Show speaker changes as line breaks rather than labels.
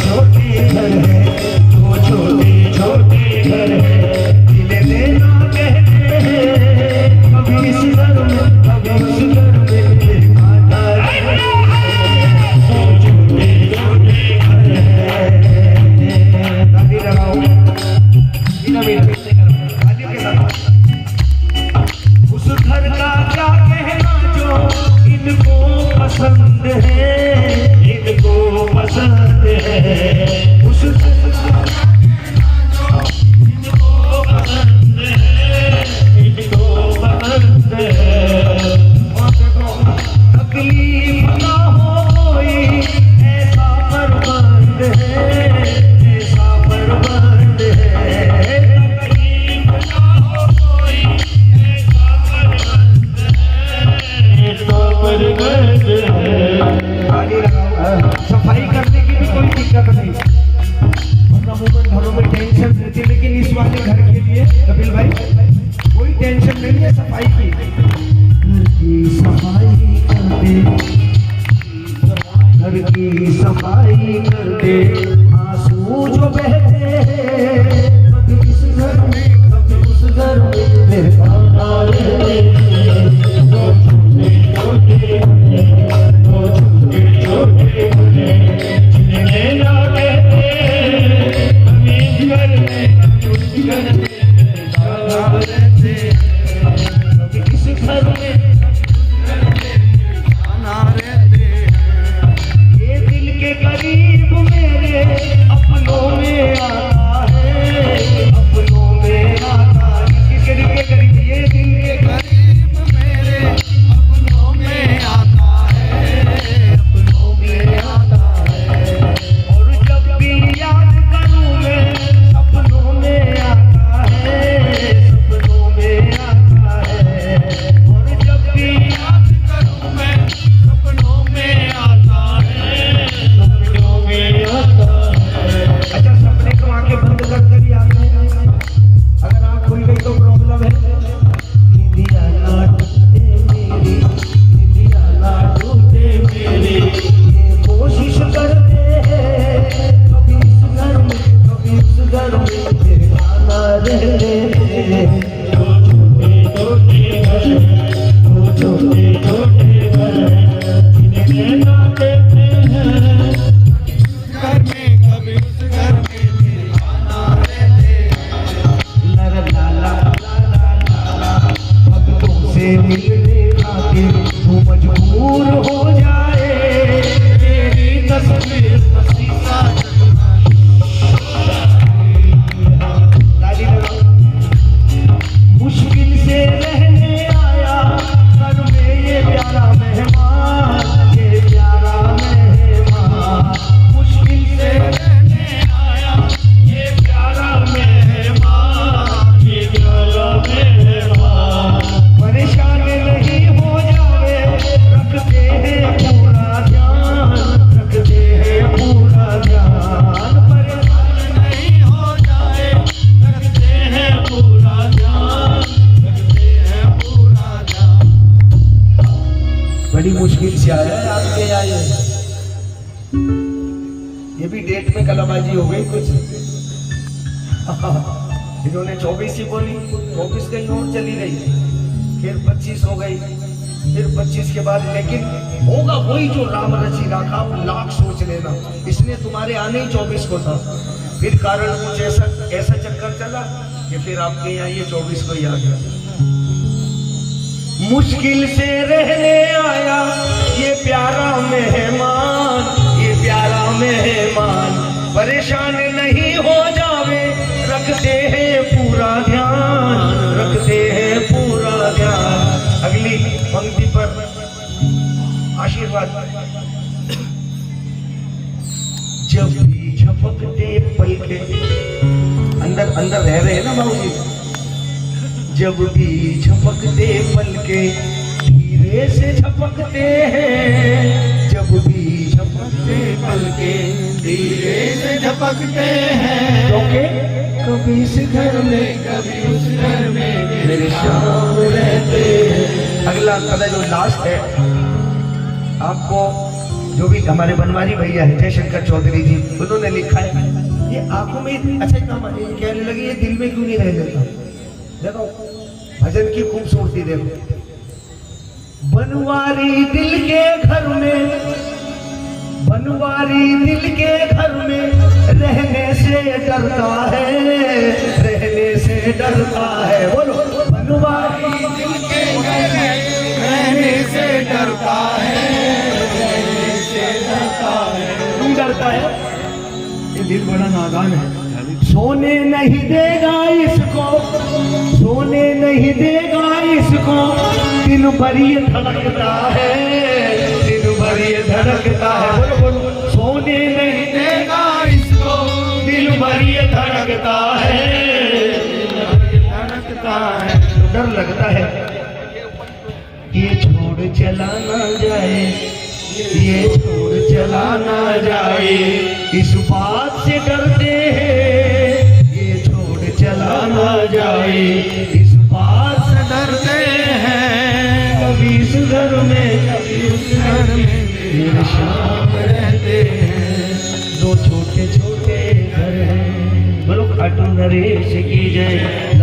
छोटे घर है, दो छोटे छोटे घर है, दिल लेना कहते हैं, कभी इस घर में कभी उस घर में मेरे माता है, दो छोटे छोटे घर है। ताली लगाओ, बिना ताली के साथ। उस घर का क्या कहना जो इनको पसंद है, इनको पसंद है। उस घर का इनको पसंद है, इनको पसंद है। तकलीफ ना हो कोई ऐसा प्रबंध है, ऐसा प्रबंध है। तकलीफ ना हो कोई ऐसा प्रबंध है, ऐसा प्रबंध है। सफाई करने की भी कोई दिक्कत नहीं, घरों में टेंशन रहती, लेकिन इस वाले घर के लिए कपिल भाई कोई टेंशन नहीं है सफाई की। घर की सफाई करते, घर की सफाई करते, आंसू जो बहते हैं, कभी इस घर में कभी उस घर में मेरे पापा रहते हैं। दो छोटे छोटे दो छोटे छोटे जिन्हें ना कहते हैं, कभी इस घर में कभी उस घर में दादा रहते हैं, कभी इस घर में खाना रहते हैं। ये दिल के करीब मेरे अपनों में आता है, अपनों में आता है। इसके दिल के करीब, ये दिल के करीब मेरे अपनों में आता है, अपनों में आता है। और जब भी याद करूं मैं सपनों में आता है, सपनों में आता है। और जब भी याद करूं मैं सपनों में आता है, सपनों में आता है। अच्छा, सपने को आंखें बंद करके भी आते हैं। अगर आंख खुल गई तो प्रॉब्लम है। निंदिया ना टूटे मेरी, निंदिया ना टूटे मेरी, ये कोशिश करते हैं, कभी इस घर में कभी उस घर में तेरे आना रहे। दो छोटे छोटे घर, दो छोटे छोटे घर, जिन्हें ना कहते हैं, घर में कभी उस घर में तेरे आना रहे। ला ला ला ला ला ला, भक्तों से मिलने खातिर तू मजबूर हो जाए, तेरी तस्वीर पसीना मुश्किल से रहने आया घर में ये प्यारा मेहमान, ये प्यारा मेहमान। मुश्किल से रहने आया ये प्यारा मेहमान, ये प्यारा मेहमान। परेशान नहीं हो जावे, रखते हैं पूरा ध्यान, रखते हैं पूरा ध्यान। परेशान नहीं हो जाए, रखते हैं पूरा ध्यान, रखते हैं पूरा ध्यान। बड़ी मुश्किल से आया है आपके यहाँ ये भी डेट में कलाबाजी हो गई कुछ। इन्होंने 24 ही बोली, 24 कहीं और चली गई, फिर 25 हो गई, फिर 25 के बाद। लेकिन होगा वही जो राम रची रखा, लाख सोच लेना। इसने तुम्हारे आने ही 24 को था, फिर कारण कुछ ऐसा चक्कर चला कि फिर आपके यहाँ ये 24 को ही आ गया। मुश्किल से रहने आया ये प्यारा मेहमान, ये प्यारा मेहमान। परेशान नहीं हो जावे, रखते हैं पूरा ध्यान, रखते हैं पूरा ध्यान। अगली पंक्ति पर आशीर्वाद। जब भी झपकते पलके, अंदर अंदर रह रहे हैं ना बाबूजी। जब भी झपकते पलके धीरे से झपकते हैं, जब भी झपकते पलके धीरे से झपकते हैं। क्योंकि कभी इस घर में कभी उस घर में मेरे शाम रहते हैं। अगला कदा जो लास्ट है, आपको जो भी हमारे बनवारी भैया है जयशंकर चौधरी जी, उन्होंने लिखा है ये आंखों में अच्छा काम कहने लगी, ये दिल में क्यों नहीं रह जाता। देखो भजन की खूबसूरती देखो। बनवारी दिल के घर में, बनवारी दिल के घर में रहने से डरता है, रहने से डरता है। बोलो बनवारी दिल के घर में रहने से डरता है, रहने से डरता है। क्यों डरता है? ये दिल बड़ा नादान है। सोने नहीं देगा इसको, सोने नहीं देगा इसको, दिन भर ये धड़कता है, दिन भर ये धड़कता है। बोलो बोलो सोने नहीं देगा इसको, दिन भर ये धड़कता है, धड़कता है। तो डर लगता है ये छोड़ चला ना जाए, ये छोड़ चला ना जाए, इस बात से डरते हैं, ये छोड़ चला ना जाए, इस बात से डरते हैं। कभी इस घर में, कभी उस घर में मेरे शाम रहते हैं, दो छोटे छोटे घर हैं। बोलो खाटू नरेश की जय।